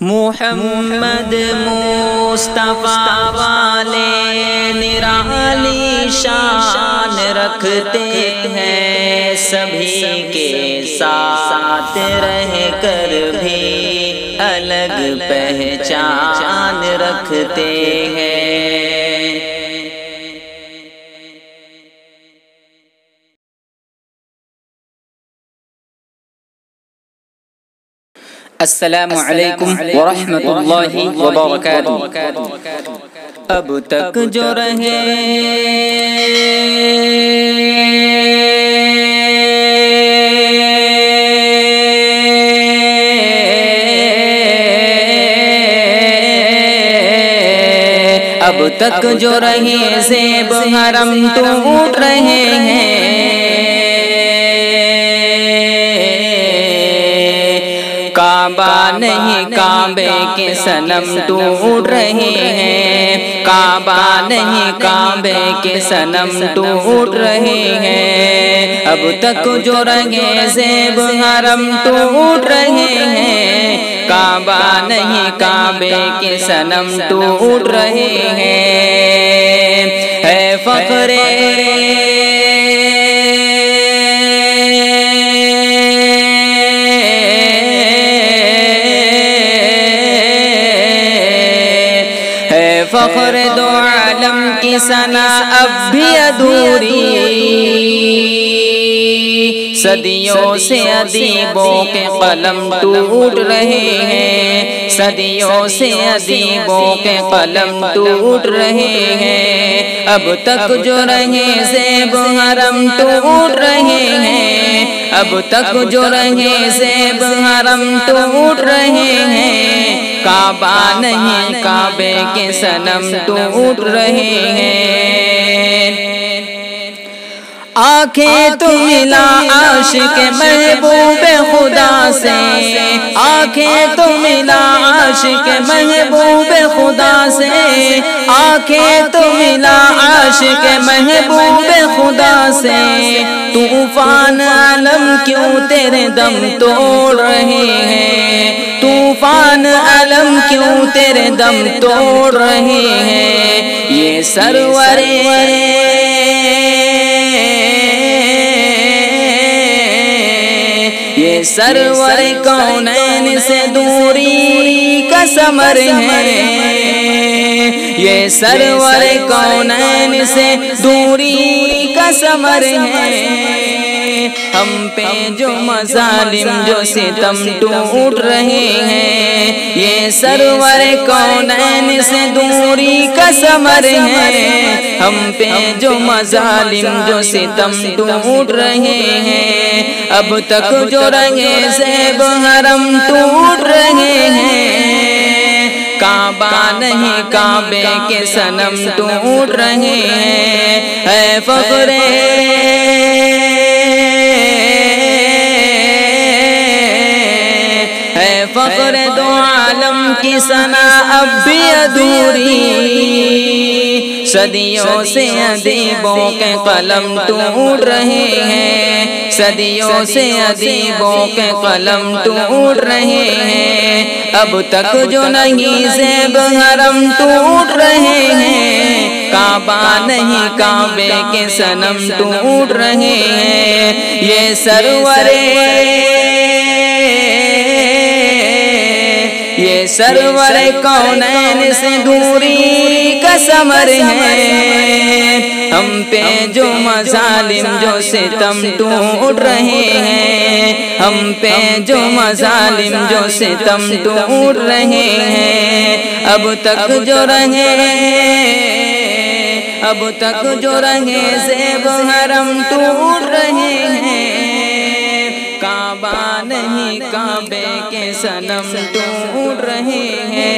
محمد مصطفیٰ والے نرالی شان رکھتے ہیں، سبھی کے ساتھ رہ کر بھی الگ پہچان رکھتے ہیں۔ السلام علیکم ورحمۃ اللہ وبرکاتہ۔ اب تک جو رہے اب تک جو رہے زیب حرم ٹوٹ رہے ہیں، کعبہ نہیں کعبے کے صنم ٹوٹ رہے ہیں، کعبہ نہیں کعبے کے صنم ٹوٹ رہے ہیں۔ اب تک جو رہے زیب حرم ٹوٹ رہے ہیں، کعبہ نہیں کعبے کے صنم ٹوٹ رہے ہیں۔ ہے فخر فخر دو عالم کی ثنا اب بھی ادھوری، صدیوں سے ادیبوں کے قلم ٹوٹ رہے ہیں، صدیوں سے ادیبوں کے قلم ٹوٹ رہے ہیں۔ اب تک جو رہے زیب حرم ٹوٹ رہے ہیں، اب تک جو رہے زیب حرم ٹوٹ رہے ہیں، کعبہ نہیں کعبے کے صنم ٹوٹ رہے ہیں۔ آنکھیں تو ملا عاشق محبوب خدا سے، آنکھیں تو ملا عاشق محبوب خدا سے، آنکھیں تو ملا عاشق محبوب خدا سے۔ طوفان عالم کیوں تیرے دم توڑ رہے ہیں، طوفان عالم کیوں تیرے دم توڑ رہے ہیں۔ یہ سرور یہ سرور کونین سے دوری کا ثمر ہے، یہ سرور کونین سے دوری کا ثمر ہے۔ ہم پہ جو مظالم جو ستم ٹوٹ رہے ہیں، یہ سرور کونین سے دوری کا ثمر ہے۔ ہم پہ جو مظالم جو ستم ٹوٹ رہے ہیں، اب تک جو رہے زیب حرم ٹوٹ رہے ہیں، کعبہ نہیں کعبے کے صنم ٹوٹ رہے ہیں۔ ہے فخر ہے فخر دو عالم کی ثنا اب بھی ادھوری، صدیوں سے ادیبوں کے قلم ٹوٹ رہے ہیں، صدیوں سے ادیبوں کے قلم ٹوٹ رہے ہیں۔ اب تک جو نہیں زیب حرم ٹوٹ رہے ہیں، کعبہ نہیں کعبے کے صنم ٹوٹ رہے ہیں۔ یہ سرور یہ سرور کونین سے دوری کا ثمر ہے۔ ہم پہ جو مظالم جو ستم ٹوٹ رہے ہیں، ہم پہ جو مظالم جو ستم ٹوٹ رہے ہیں، اب تک جو رہے اب تک جو رہے زیب حرم ٹوٹ رہے ہیں، کعبہ نہیں کعبے کے صنم ٹوٹ رہے ہیں۔